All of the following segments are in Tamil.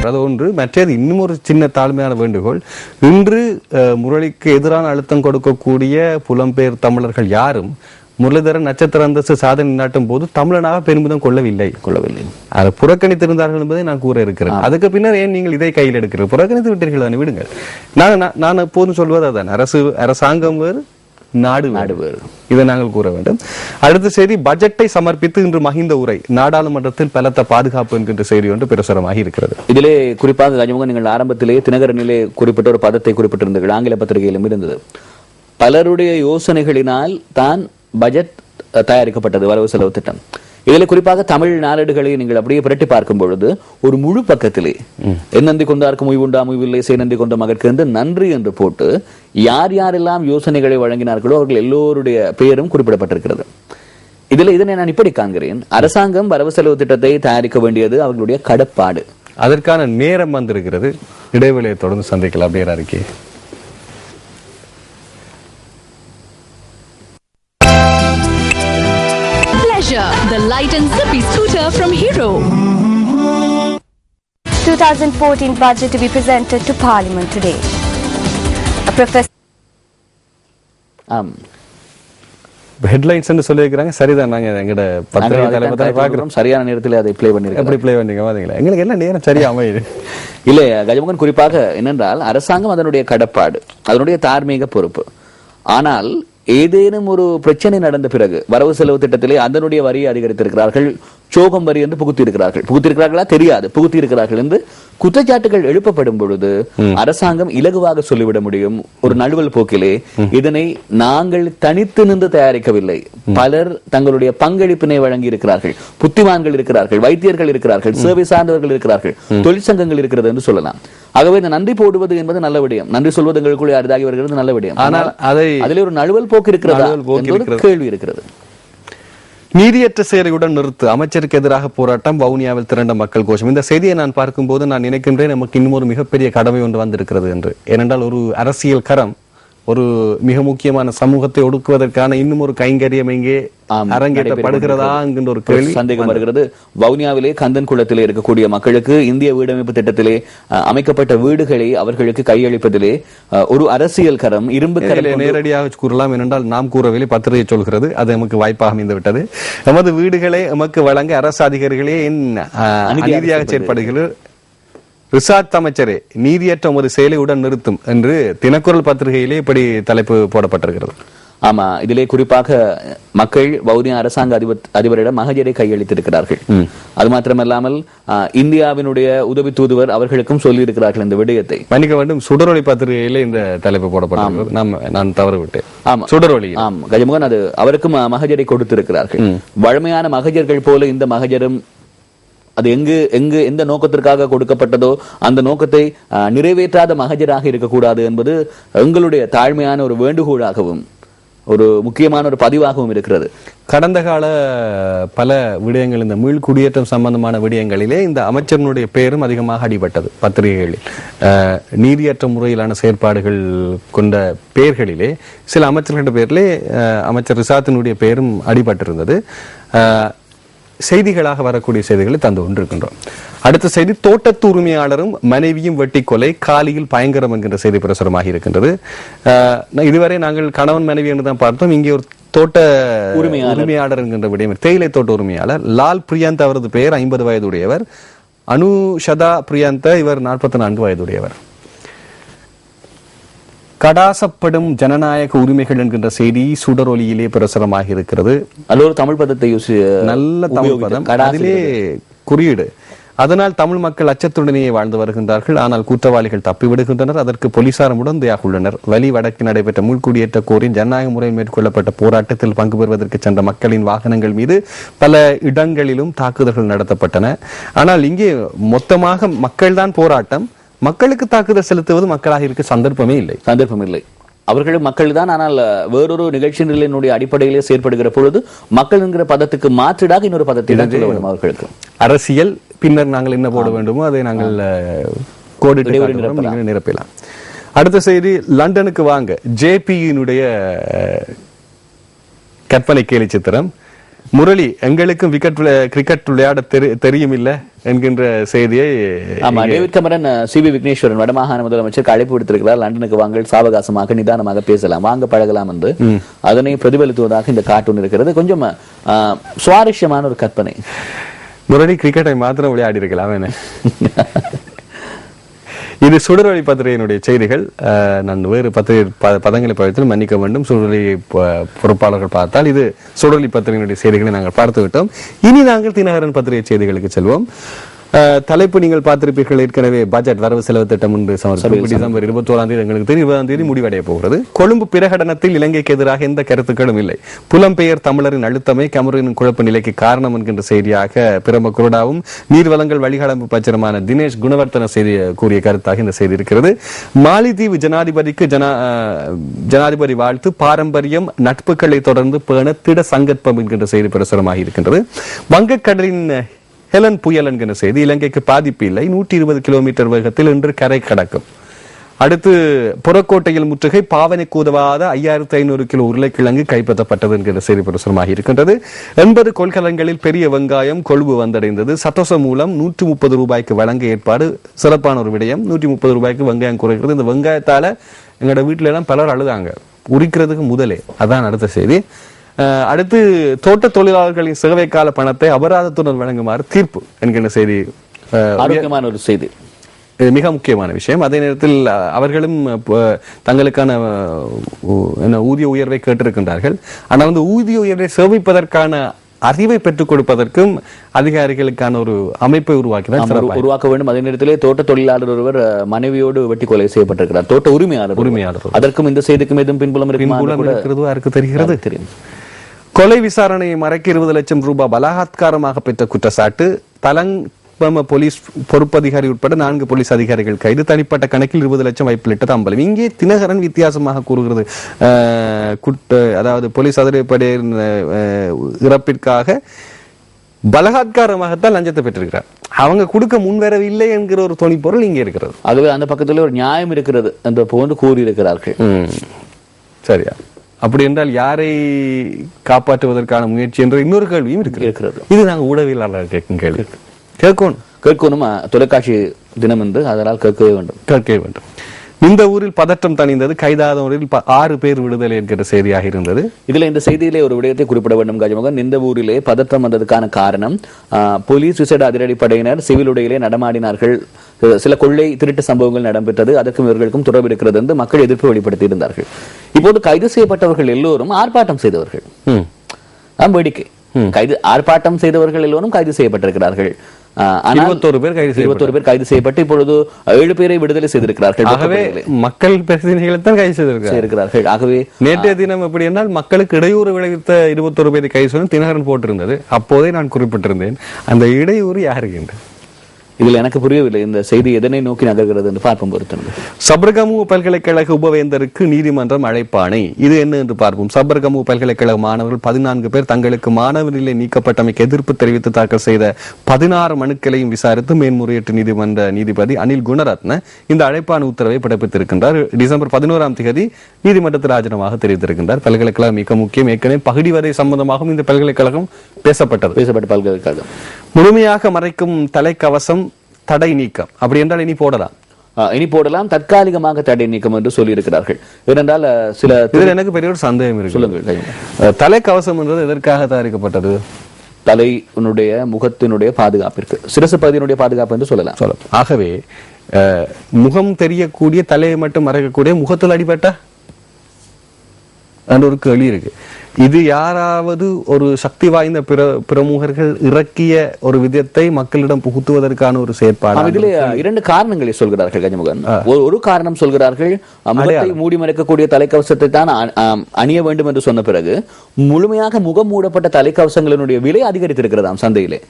அது ஒன்று. மற்றது இன்னும் ஒரு சின்ன தாழ்மையான வேண்டுகோள், இன்று முரளிக்கு எதிரான அழுத்தம் கொடுக்கக்கூடிய புலம்பெயர் தமிழர்கள் யாரும் முரளிதரன் நட்சத்திர அந்தஸ்து சாதனை நாட்டும் போது தமிழனாக பெருமிதம் கொள்ளவில்லை. அதை புறக்கணித்திருந்தார்கள் என்பதை நான் கூற இருக்கிறேன். அதுக்கு பின்னர் ஏன் நீங்கள் இதை கையில் எடுக்கிறீர்கள்? புறக்கணித்து விட்டீர்கள் தானே, விடுங்கள். நான் எப்போதும் சொல்வது அதான், அரசாங்கம் வேறு, நாடு வேறு. இதை நாங்கள் கூற வேண்டும். அடுத்த செய்தி, பட்ஜெட்டை சமர்ப்பித்து இன்று மஹிந்த உரை, நாடாளுமன்றத்தில் பலத்த பாதுகாப்பு என்கின்ற செய்தி ஒன்று பிரசுரமாகி இருக்கிறது. இதிலே குறிப்பாக கஜமுகன், நீங்கள் ஆரம்பத்திலேயே தினகரனிலே குறிப்பிட்ட ஒரு பதத்தை குறிப்பிட்டிருந்தீர்கள், ஆங்கில பத்திரிகையிலும் இருந்தது. பலருடைய யோசனைகளினால் தான் பட்ஜெட் தயாரிக்கப்பட்டது, வரவு செலவு திட்டம். இதில் குறிப்பாக தமிழ் நாளேடுகளை நீங்கள் அப்படியே புரட்டி பார்க்கும் பொழுது ஒரு முழு பக்கத்திலே எந்நந்தி கொண்டாருக்கு முய்வுண்டா முய்வில்லை சேநந்தி கொண்ட மகற்கு என்று நன்றி என்று போட்டு யார் யாரெல்லாம் யோசனைகளை வழங்கினார்களோ அவர்கள் எல்லோருடைய பெயரும் குறிப்பிடப்பட்டிருக்கிறது. இதனை நான் இப்படி காண்கிறேன், அரசாங்கம் வரவு செலவு திட்டத்தை தயாரிக்க வேண்டியது அவர்களுடைய கடப்பாடு, அதற்கான நேரம் வந்திருக்கிறது. இடைவெளியை தொடர்ந்து சந்திக்கலாம். அப்படியே அறிக்கை. The light and zippy scooter from Hero. 2014 budget to be presented to Parliament today. A professor. Headlines என்று சொல்லியிருக்கிறாங்க. சரிதான், நாங்க எங்கட பத்திரிகை தலைவர் தான் பார்க்கிறோம். சரியான நேரத்தில் அதை ப்ளே பண்ணிருக்கோம். எப்படி ப்ளே பண்ணீங்க பாத்தீங்களா? எங்களுக்கு என்ன நேரம் சரியா அமையுது இல்லை கஜமுகன். குறிப்பாக என்னென்றால் அரசாங்கம் அதனுடைய கடப்பாடு, அதனுடைய தார்மீக பொறுப்பு. ஆனால் ஏதேனும் ஒரு பிரச்சனை நடந்த பிறகு வரவு செலவு திட்டத்திலே அதனுடைய வரியை அதிகரித்திருக்கிறார்கள், சோகம் வரி என்று புகுத்திருக்கிறார்களா தெரியாது, புகுத்தியிருக்கிறார்கள் என்று குற்றச்சாட்டுகள் எழுப்பப்படும் பொழுது அரசாங்கம் இலகுவாக சொல்லிவிட முடியும் ஒரு நழுவல் போக்கிலே, இதனை நாங்கள் தனித்து நின்று தயாரிக்கவில்லை, பலர் தங்களுடைய பங்களிப்பினை வழங்கி இருக்கிறார்கள், புத்திமான்கள் இருக்கிறார்கள், வைத்தியர்கள் இருக்கிறார்கள், சேவை சார்ந்தவர்கள் இருக்கிறார்கள், தொழிற்சங்கங்கள் இருக்கிறது என்று சொல்லலாம். ஆகவே இந்த நன்றி போடுவது என்பது நல்ல விடயம், நன்றி சொல்வது எங்களுக்குள்ளே அரிதாகி வருகிறது, நல்ல விடயம். ஆனால் அதிலே ஒரு நழுவல் போக்கு இருக்கிறதா, கேள்வி இருக்கிறது. நீதியற்ற செயலையுடன் நிறுத்து, அமைச்சருக்கு எதிராக போராட்டம், வவுனியாவில் திரண்ட மக்கள் கோஷம். இந்த செய்தியை நான் பார்க்கும்போது நான் நினைக்கின்றேன், நமக்கு இன்னும் ஒரு மிகப்பெரிய கடமை ஒன்று வந்திருக்கிறது என்று. ஏனென்றால் ஒரு அரசியல் கரம், ஒரு மிக முக்கியமான சமூகத்தை ஒடுக்குவதற்கான இன்னும் ஒரு கைங்கரியம் இங்கே அரங்கேற்றப்படுகிறதா என்கின்ற ஒரு கேள்வி, சந்தேகம் வருகிறது. வவுனியாவிலே கந்தன் குளத்திலே இருக்கக்கூடிய மக்களுக்கு இந்திய வீடமைப்பு திட்டத்திலே அமைக்கப்பட்ட வீடுகளை அவர்களுக்கு கையளிப்பதிலே ஒரு அரசியல் கரம், இரும்பு கரம் நேரடியாக கூறலாம். ஏனென்றால் நாம் கூறவில்லை, பத்திரிகை சொல்கிறது, அது நமக்கு வாய்ப்பாக அமைந்து விட்டது. நமது வீடுகளை நமக்கு வழங்க அரசு அதிகாரிகளே அநீதியாக செயற்படுகிறது. ரிசார்ட் அமைச்சரே நீதியற்ற ஒரு செயலை உடன் நிறுத்தும் என்று தினக்குரல் பத்திரிகையிலே இப்படி தலைப்பு போடப்பட்டிருக்கிறது. ஆமா, இதிலே குறிப்பாக மக்கள் வவுனியா அரசாங்க அதிபரிடம் மகஜரை கையளித்திருக்கிறார்கள். அது மாத்திரமல்லாமல் இந்தியாவினுடைய உதவி தூதுவர் அவர்களுக்கும் சொல்லி இருக்கிறார்கள் இந்த விடயத்தை. மன்னிக்க வேண்டும், சுடரொளி பத்திரிகையிலே இந்த தலைப்பு போடப்பட்டிருக்கிறது, நான் தவறு விட்டேன். ஆமா, சுடரொளி. ஆம் கஜமுகன், அது அவருக்கும் மகஜரை கொடுத்திருக்கிறார்கள். வழமையான மகஜர்கள் போல இந்த மகஜரும் அது எந்த நோக்கத்திற்காக கொடுக்கப்பட்டதோ அந்த நோக்கத்தை நிறைவேற்றாத மகஜராக இருக்கக்கூடாது என்பது எங்களுடைய தாழ்மையான ஒரு வேண்டுகோளாகவும் ஒரு முக்கியமான ஒரு பதிவாகவும் இருக்கிறது. கடந்த கால பல விடயங்கள், இந்த மீள் குடியேற்றம் சம்பந்தமான விடயங்களிலே இந்த அமைச்சர்களுடைய பெயரும் அதிகமாக அடிபட்டது பத்திரிகைகளில். நீதியற்ற முறையிலான செயற்பாடுகள் கொண்ட பெயர்களிலே சில அமைச்சர்களுடைய பெயரிலே அமைச்சர் ரிசாத்தினுடைய பெயரும் அடிபட்டிருந்தது. செய்திகளாக வரக்கூடிய செய்திகளை தந்து கொண்டிருக்கின்றோம். அடுத்த செய்தி, தோட்டத்து உரிமையாளரும் மனைவியும் வெட்டி கொலை, காலியில் பயங்கரம் என்கின்ற செய்தி பிரசுரமாக இருக்கின்றது. இதுவரை நாங்கள் கணவன் மனைவி என்று தான் பார்த்தோம். இங்கே ஒரு தோட்ட உரிமையாளர் என்கின்ற விடயம், தேயிலை தோட்ட உரிமையாளர் லால் பிரியாந்த், அவரது பெயர் 50 வயதுடையவர். அனுஷதா பிரியாந்த, இவர் 44 வயதுடையவர். கடாசப்படும் ஜனநாயக உரிமைகள் என்கின்ற செய்தி சுடரொலியிலே பிரசுரமாக இருக்கிறது. அது ஒரு தமிழ் பதத்தை நல்ல தமிழ் பதம், அதிலே குறியீடு. அதனால் தமிழ் மக்கள் அச்சத்துடனேயே வாழ்ந்து வருகின்றார்கள். ஆனால் குற்றவாளிகள் தப்பிவிடுகின்றனர். அதற்கு போலீசாரும் உடந்தையாக உள்ளனர். வலி வடக்கு நடைபெற்ற முள்குடியேற்ற கோரி ஜனநாயக முறையில் மேற்கொள்ளப்பட்ட போராட்டத்தில் பங்கு பெறுவதற்கு சென்ற மக்களின் வாகனங்கள் மீது பல இடங்களிலும் தாக்குதல்கள் நடத்தப்பட்டன. ஆனால் இங்கே மொத்தமாக மக்கள் தான் போராட்டம், மக்களுக்கு தாக்குதல் செலுத்துவது மக்களாக இருக்க சந்தர்ப்பமே இல்லை. அவர்களும் மக்கள் தான். ஆனால் வேறொரு நிகழ்ச்சி நிலையினுடைய அடிப்படையிலே செயற்படுகிற பொழுது மக்கள் என்கிற பதத்துக்கு மாற்றீடாக இன்னொரு பதத்தை அவர்களுக்கு அரசியல், பின்னர் நாங்கள் என்ன போட வேண்டுமோ அதை நாங்கள் கோடிட்டு நிரப்பலாம். அடுத்த செய்தி, லண்டனுக்கு வாங்க, ஜேபியினுடைய கற்பனை கேலி சித்திரம். முரளி, எங்களுக்கும் கிரிக்கெட் விளையாட தெரியும் இல்ல, என்கின்ற செய்தியை ஆமா, டேவிட் கமரன் சிபி விக்னேஸ்வரன் வடமாகாண முதலமைச்சருக்கு அழைப்பு விடுத்திருக்கிறார். லண்டனுக்கு வாங்கள் சாவகாசமாக நிதானமாக பேசலாம், வாங்க பழகலாம் என்று அதனை பிரதிபலித்துவதாக இந்த கார்ட்டூன் இருக்கிறது. கொஞ்சம் சுவாரஸ்யமான ஒரு கற்பனை. முரளி கிரிக்கெட்டை மாத்திரம் விளையாடி இருக்கலாம் என்ன? இது சுடரொளி பத்திரிகையினுடைய செய்திகள். நான் வேறு பத்திரிகை பதங்களை பகிர்ந்து மன்னிக்க வேண்டும். சுடரொளி பொறுப்பாளர்கள் பார்த்தால் இது சுடரொளி பத்திரிகையினுடைய செய்திகளை நாங்கள் பார்த்து விட்டோம். இனி நாங்கள் தினகரன் பத்திரிகை செய்திகளுக்கு செல்வோம். தலைப்பு நீங்கள் பார்த்திருப்பீர்கள் ஏற்கனவே. பட்ஜெட் வரவு செலவு திட்டம் ஒன்று சமர்ப்பிப்பு டிசம்பர் 21 எங்களுக்கு தெரியும், 20 முடிவடைய போகிறது. கொழும்பு பிரகடனத்தில் இலங்கைக்கு எதிராக எந்த கருத்துக்களும் இல்லை. புலம்பெயர் தமிழரின் அழுத்தமே கமரூனின் குழப்ப நிலைக்கு காரணம் என்கின்ற செய்தியாக பிரம குருடாவும் நீர்வளங்கள் வழிகாலம்பு பச்சரமான தினேஷ் குணவர்த்தன செய்தி கூறிய கருத்தாக இந்த செய்தி இருக்கிறது. மாலிதீவு ஜனாதிபதிக்கு ஜனாதிபதி வாழ்த்து, பாரம்பரியம் நட்புகளை தொடர்ந்து பேண திட சங்கற்பம் என்கின்ற செய்தி பிரசுரமாக இருக்கின்றது. வங்கக்கடலின் ஹெலன் புயல் என்கிற செய்தி, இலங்கைக்கு பாதிப்பு இல்லை, 120 கிலோமீட்டர் வேகத்தில் இன்று கரை கடக்கும். அடுத்து புறக்கோட்டையில் முற்றுகை, பாவனைக்கு உதவாத 5500 கிலோ உருளைக்கிழங்கு கைப்பற்றப்பட்டது என்கிற செய்தி பிரசுரமாக இருக்கின்றது. 80 கொள்கலன்களில் பெரிய வெங்காயம் கொழும்பு வந்தடைந்தது. சட்டோச மூலம் 130 ரூபாய்க்கு வழங்க ஏற்பாடு. சிறப்பான ஒரு விடயம். 130 ரூபாய்க்கு வெங்காயம் குறைக்கிறது. இந்த வெங்காயத்தால எங்களோட வீட்டுல எல்லாம் பலர் அழுதாங்க உரிக்கிறதுக்கு முதலே. அதான் அடுத்த செய்தி. அடுத்து தோட்ட தொழிலாளர்களின் சேவை கால பணத்தை அபராதத்துடன் வழங்குமாறு தீர்ப்பு என்கின்ற செய்தி. ஆரோக்கியமான ஒரு செய்தி, மிக முக்கியமான விஷயம். அதே நேரத்தில் அவர்களும் தங்களுக்கான ஊதிய உயர்வை கேட்டிருக்கின்றார்கள். ஆனால் வந்து ஊதிய உயர்வை சேமிப்பதற்கான அறிவை பெற்றுக் கொடுப்பதற்கும் அதிகாரிகளுக்கான ஒரு அமைப்பை உருவாக்க வேண்டும். அதே நேரத்திலே தோட்ட தொழிலாளர் ஒருவர் மனைவியோடு வெட்டி கொலை செய்யப்பட்டிருக்கிறார். தோட்ட உரிமையாளர். அதற்கும் இந்த செய்திக்கும் எதுவும் பின்புலம் இருக்கிறது யாருக்கு தெரிகிறது? தெரியும். கொலை விசாரணையை மறைக்க 20 லட்சம் ரூபாய் பலாத்காரமாக பெற்ற குற்றச்சாட்டு. தலங்கம போலீஸ் பொறுப்பதிகாரி உட்பட 4 போலீஸ் அதிகாரிகள் கைது. தனிப்பட்ட கணக்கில் 20 லட்சம் வைப்பிலிட்டது அம்பலம். இங்கே தினகரன் வித்தியாசமாக கூறுகிறது. அதாவது போலீஸ் அதிரடிப்படையின் இறப்பிற்காக பலாத்காரமாகத்தான் லஞ்சத்தை பெற்றிருக்கிறார். அவங்க கொடுக்க முன்வரவில்லை என்கிற ஒரு துணி பொருள் இங்கே இருக்கிறது. ஆகவே அந்த பக்கத்தில் ஒரு நியாயம் இருக்கிறது என்ற போன்று கூறியிருக்கிறார்கள். சரியா? அப்படி என்றால் யாரை காப்பாற்றுவதற்கான முயற்சி என்ற இன்னொரு கேள்வியும் இருக்கிறது. இது நாங்கள் ஊடகவியலாளர் கேட்கும் கேள்வி. கேட்கணும். தொலைக்காட்சி தினம் என்று அதனால் கேட்கவே வேண்டும். இந்த ஊரில் பதற்றம் தணிந்தது. கைதாதவரில் 6 பேர் விடுதலை என்கிற செய்தியாக இருந்தது. இதுல இந்த செய்தியிலே ஒரு விடயத்தை குறிப்பிட வேண்டும் கஜமுகன். இந்த ஊரிலே பதற்றம் வந்ததுக்கான காரணம் போலீஸ் விசேட அதிரடிப்படையினர் சிவில் உடையிலே நடமாடினார்கள். சில கொள்ளை திருட்டு சம்பவங்கள் நடைபெற்றது. அதற்கும் இவர்களுக்கும் தொடர்பு இருக்கிறது என்று மக்கள் எதிர்ப்பு வெளிப்படுத்தி இருந்தார்கள். இப்போது கைது செய்யப்பட்டவர்கள் எல்லோரும் ஆர்ப்பாட்டம் செய்தவர்கள். வேடிக்கை. ஆர்ப்பாட்டம் செய்தவர்கள் எல்லோரும் கைது செய்யப்பட்டிருக்கிறார்கள். 21 பேர் கைது செய்யப்பட்டு இப்பொழுது 7 பேரை விடுதலை செய்திருக்கிறார்கள். ஆகவே மக்கள் பிரதிநிதிகளை தான் கைது செய்திருக்கிறார்கள். ஆகவே நேற்றைய தினம் எப்படி என்றால் மக்களுக்கு இடையூறு விளைவித்த 21 பேரை கைது செய்து தினகரன் போட்டிருந்தது. அப்போதே நான் குறிப்பிட்டிருந்தேன். அந்த இடையூறு யாருக்கு? இதில் எனக்கு புரியவில்லை. இந்த செய்தி எதனை நோக்கி நகர்கிறது என்று பார்ப்போம். பொறுத்தது சபர்கமு பல்கலைக்கழக உபவேந்தருக்கு நீதிமன்றம் அழைப்பாணை. இது என்ன என்று பார்ப்போம். சபர்கமு பல்கலைக்கழக மாணவர்கள் 14 பேர் தங்களுக்கு மாணவர் நிலை நீக்கப்பட்டமைக்கு எதிர்ப்பு தெரிவித்து தாக்கல் செய்த 16 மனுக்களையும் விசாரித்து மேன்முறையீட்டு நீதிமன்ற நீதிபதி அனில் குணரத்ன இந்த அழைப்பாணை உத்தரவை பிறப்பித்திருக்கின்றார். டிசம்பர் 11ஆம் தேதி நீதிமன்றத்தில் ஆஜனமாக தெரிவித்திருக்கின்றார். பல்கலைக்கழகம் மிக முக்கியம். ஏற்கனவே பகுதி வரை சம்பந்தமாகவும் இந்த பல்கலைக்கழகம் பேசப்பட்ட பல்கலைக்கழகம். முழுமையாக மறைக்கும் தலைக்கவசம் தடை நீக்கம். அப்படி என்றால் இனி போடலாம். தற்காலிகமாக தடை நீக்கம் என்று சொல்லி இருக்கிறார்கள். ஏனென்றால் சில எனக்கு பெரிய ஒரு சந்தேகம் இருக்கு. சொல்லுங்கள். தலைக்கவசம் என்றது எதற்காக தயாரிக்கப்பட்டது? தலையினுடைய முகத்தினுடைய பாதுகாப்பிற்கு, சிரசு பகுதியினுடைய பாதுகாப்பு என்று சொல்லலாம். ஆகவே முகம் தெரியக்கூடிய தலையை மட்டும் மறைக்கக்கூடிய முகத்தில் அடிபட்டா ஒரு கேள்வி இருக்கு. இது யாராவது ஒரு சக்தி வாய்ந்த பிரமுகர்கள் இறக்கிய ஒரு விதத்தை மக்களிடம் புகுத்துவதற்கான ஒரு செயற்பாடு. இதிலே 2 காரணங்களை சொல்கிறார்கள் கஜமுகன். ஒரு காரணம் சொல்கிறார்கள், முகத்தை மூடி மறைக்கக்கூடிய தலைக்கவசத்தை தான் அணிய வேண்டும் என்று சொன்ன பிறகு முழுமையாக முகம் மூடப்பட்ட தலைக்கவசங்களினுடைய விலை அதிகரித்திருக்கிறதாம் சந்தையிலே.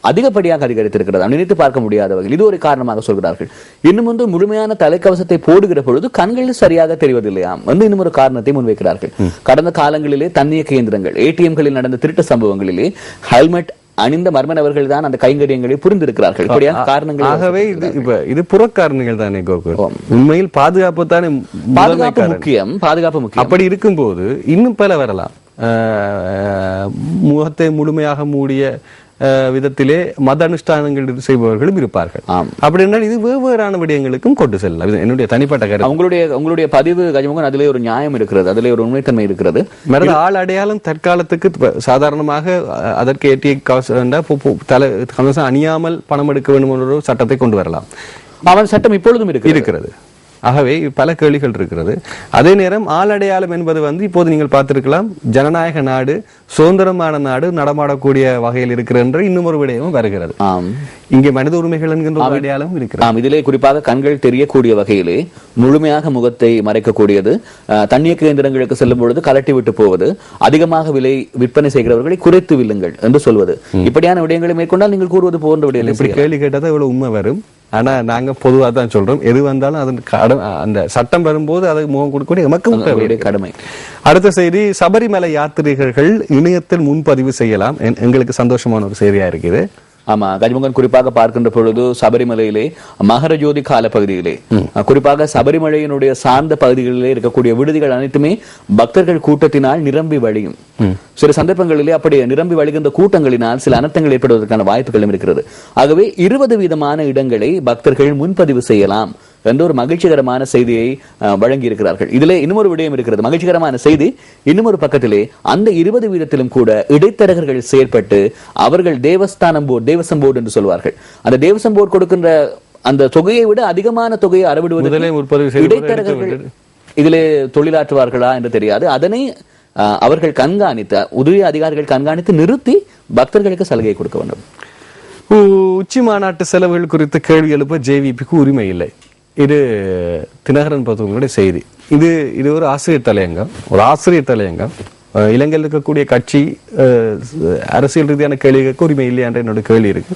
அதிகப்படியாக அதிகரித்திருக்கிறது. நினைத்து பார்க்க முடியாத வகையில் இது ஒரு காரணமாக சொல்கிறார்கள். இன்னும் ஒன்று, முழுமையான தலைக்கவசத்தை போடுகிற பொழுது கண்களில் சரியாக தெரிவதில்லையாம் வந்து இன்னும் ஒரு காரணத்தை முன்வைக்கிறார்கள். கடந்த காலங்களிலே தன்னியக்க இயந்திரங்கள், ATM-களில் நடந்த திருட்டு சம்பவங்களிலே ஹெல்மெட் அணிந்த மர்ம நபர்கள் தான் அந்த கைங்கரியங்களை புரிந்திருக்கிறார்கள். ஆகவே இது புறக்காரணிகள் தானே. உண்மையில் பாதுகாப்பு தானே, பாதுகாப்பு முக்கியம். அப்படி இருக்கும்போது இன்னும் பல வரலாம். முகத்தை முழுமையாக மூடிய விதத்திலே மத அனுஷ்டானங்கள் செய்பவர்களும் இருப்பார்கள். அப்படின்னா இது வெவ்வேறான விடயங்களுக்கும் கொண்டு செல்லலாம். இது என்னுடைய தனிப்பட்ட கருத்து. உங்களுடைய பதிவு கஜமுகன் அதிலே ஒரு நியாயம் இருக்கிறது, அதிலே ஒரு உண்மைத்தன்மை இருக்கிறது. மರದ ஆள் அடையாளம் தற்காலத்துக்கு சாதாரணமாக அதற்கு ஏற்றிய அணியாமல் பணம் எடுக்க வேண்டும் என்ற ஒரு சட்டத்தை கொண்டு வரலாம். அவன் சட்டம் இப்பொழுதும் இருக்கிறது. ஆகவே பல கேள்விகள் இருக்கிறது. அதே நேரம் ஆளடையாளம் என்பது இப்போது நீங்கள் பார்த்திருக்கலாம், ஜனநாயக நாடு, சுதந்திரமான நாடு, நடமாடக்கூடிய வகையில் இருக்கிற என்ற இன்னும் ஒரு விடயமும் வருகிறது. இங்கே மனித உரிமைகள் என்கின்ற ஒரு அடையாளம் இருக்கிறது. இதிலே குறிப்பாக கண்கள் தெரியக்கூடிய வகையிலே முழுமையாக முகத்தை மறைக்கக்கூடியது, தண்ணீர் கேந்திரங்களுக்கு செல்லும் பொழுது கலட்டி விட்டு போவது, அதிகமாக விலை விற்பனை செய்கிறவர்களை குறைத்து வில்லுங்கள் என்று சொல்வது, இப்படியான விடயங்களை மேற்கொண்டால் நீங்கள் கூறுவது போன்ற விடயங்கள். இப்படி கேள்வி கேட்டாதான் இவ்வளவு உண்மை வரும். ஆனா நாங்க பொதுவா தான் சொல்றோம், எது வந்தாலும் அந்த சட்டம் வரும்போது அதை முகம் கொடுக்கக்கூடிய எமக்கு கடமை. அடுத்த செய்தி, சபரிமலை யாத்திரிகர்கள் இணையத்தில் முன்பதிவு செய்யலாம். எங்களுக்கு சந்தோஷமான ஒரு செய்தியா இருக்குது. ஆமா கஜமுகன், குறிப்பாக பார்க்கின்ற பொழுது சபரிமலையிலே மகரஜோதி கால பகுதியிலே, குறிப்பாக சபரிமலையினுடைய சார்ந்த பகுதிகளிலே இருக்கக்கூடிய விடுதிகள் அனைத்துமே பக்தர்கள் கூட்டத்தினால் நிரம்பி வழியும். சில சந்தர்ப்பங்களிலே அப்படி நிரம்பி வழிகின்ற கூட்டங்களினால் சில அனர்த்தங்கள் ஏற்படுவதற்கான வாய்ப்புகளும் இருக்கிறது. ஆகவே 20 வீதமான இடங்களை பக்தர்கள் முன்பதிவு செய்யலாம் என்ற ஒரு மகிழ்ச்சிகரமான செய்தியை வழங்கி இருக்கிறார்கள். இதுல இன்னும் ஒரு விடயம் இருக்கிறது. மகிழ்ச்சிகரமான செய்தி இன்னும் ஒரு பக்கத்திலே, அந்த 20 வீதத்திலும் கூட இடைத்தரகர்கள் செயற்பட்டு அவர்கள் தேவஸ்தானம் போர்டு என்று சொல்வார்கள், அந்த தேவஸ்தானம் போர்டு கொடுக்கின்ற அந்த தொகையை விட அதிகமான தொகையை அறவிடுவது இடைத்தரகர்கள் இதிலே தொழிலாற்றுவார்களா என்று தெரியாது. அதனை அவர்கள் கண்காணித்து, உதவி அதிகாரிகள் கண்காணித்து நிறுத்தி பக்தர்களுக்கு சலுகை கொடுக்க வேண்டும். உச்சி மாநாட்டு செலவுகள் குறித்து கேள்வி எழுப்ப ஜேவிபிக்கு உரிமை இல்லை. இது தினகரன் பத்திரிகையுடைய செய்தி. இது ஒரு ஆசிரியர் தலையங்கம். இலங்கையில் இருக்கக்கூடிய கட்சி அரசியல் ரீதியான கேள்வி கேட்க உரிமை இல்லையா என்ற என்னோட கேள்வி இருக்கு.